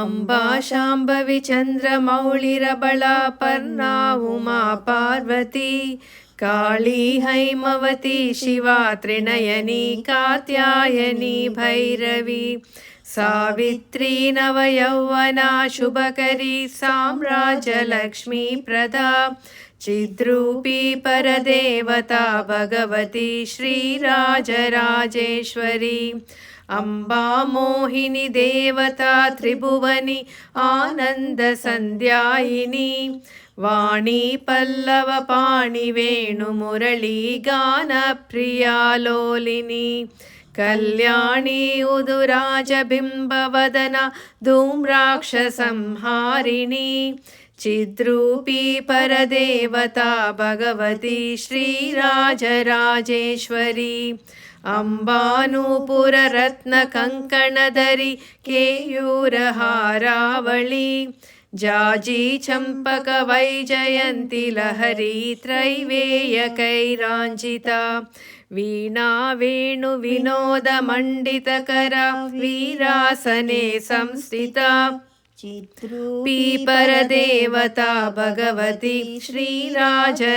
अम्बा शाम्भवी चन्द्रमौळिरबलापर्णा उमा पार्वती काली हैमवती शिवा त्रिनयनी कात्यायनी भैरवी सावित्री नवयौवना शुभकरी साम्राज्यलक्ष्मी प्रदा चिद्रूपी परदेवता भगवती श्रीराजराजेश्वरी अम्बा मोहिनी देवता त्रिभुवनी आनन्दसन्ध्यायिनी वाणी पल्लव पाणि वेणुमुरली गानप्रिया लोलिनी कल्याणी उदुराजबिम्बवदना धूम्राक्षसंहारिणी चिद्रूपी परदेवता भगवती श्रीराजराजेश्वरी अम्बानूपुररत्नकङ्कणधरी केयूरहारावळी जाजी चम्पक वैजयन्ती लहरी त्रैवेयकैराञ्जिता वीणा वेणुविनोदमण्डितकरा वीरासने संस्थिता चिद्रूपी परदेवता भगवती श्रीराजराजेश्वरी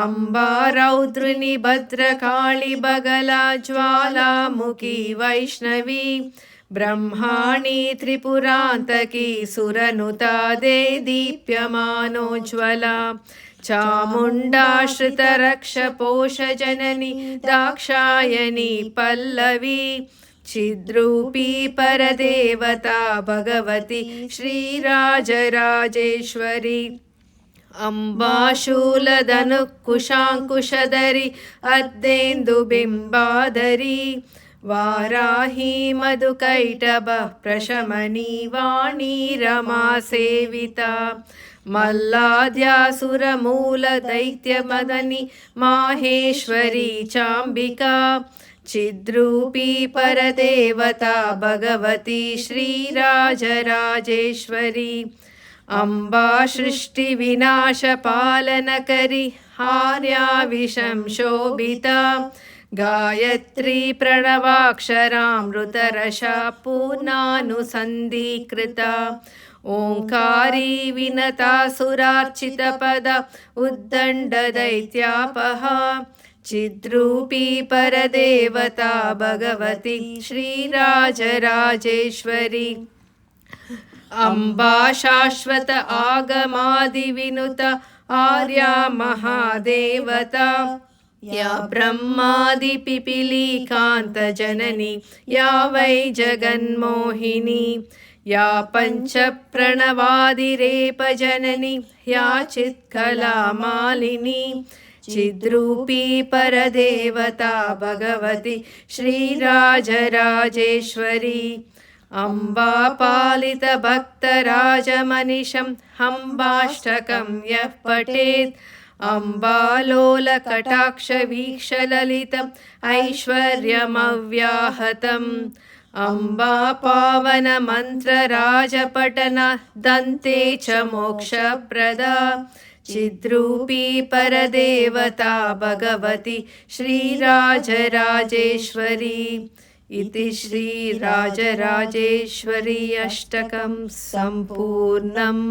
अम्बा रौद्रिणी भद्रकाळी बगला ज्वालामुखी वैष्णवी ब्रह्माणी त्रिपुरान्तकी सुरनुता दे दीप्यमानोज्ज्वला चामुण्डाश्रितरक्षपोषजननी दाक्षायणी पल्लवी चिद्रूपी परदेवता भगवती श्रीराजराजेश्वरी अम्बा शूलधनुकुशाङ्कुशधरी अर्धेन्दुबिम्बाधरी वाराही मधुकैटभ प्रशमनी वाणी रमा सेविता मल्लाद्यासुरमूलदैत्यमदनी माहेश्वरी चाम्बिका चिद्रूपी परदेवता भगवती श्रीराजराजेश्वरी अम्बा सृष्टिविनाशपालनकरी हार्या विषं शोभिता गायत्री प्रणवाक्षरामृतरसा पूर्णानुसन्धीकृता ओंकारी विनतासुरार्चितपद उद्दण्डदैत्यापहा चिद्रूपी परदेवता भगवती श्रीराजराजेश्वरी अम्बा शाश्वत आगमादिविनुत आर्या महादेवता या ब्रह्मादिपिपीलिकान्तजननी या वै जगन्मोहिनी या पञ्चप्रणवादिरेपजननी या चित्कलामालिनी चिद्रूपी परदेवता भगवती श्रीराजराजेश्वरी अम्बा पालितभक्तराजमनिशं अम्बाष्टकं यः पठेत् अम्बालोलकटाक्षवीक्षललितम् ऐश्वर्यमव्याहतम् अम्बा पावनमन्त्रराजपठन दन्ते च मोक्षप्रदा चिद्रूपी परदेवता भगवती श्रीराजराजेश्वरी इति श्रीराजराजेश्वरी अष्टकं सम्पूर्णम्।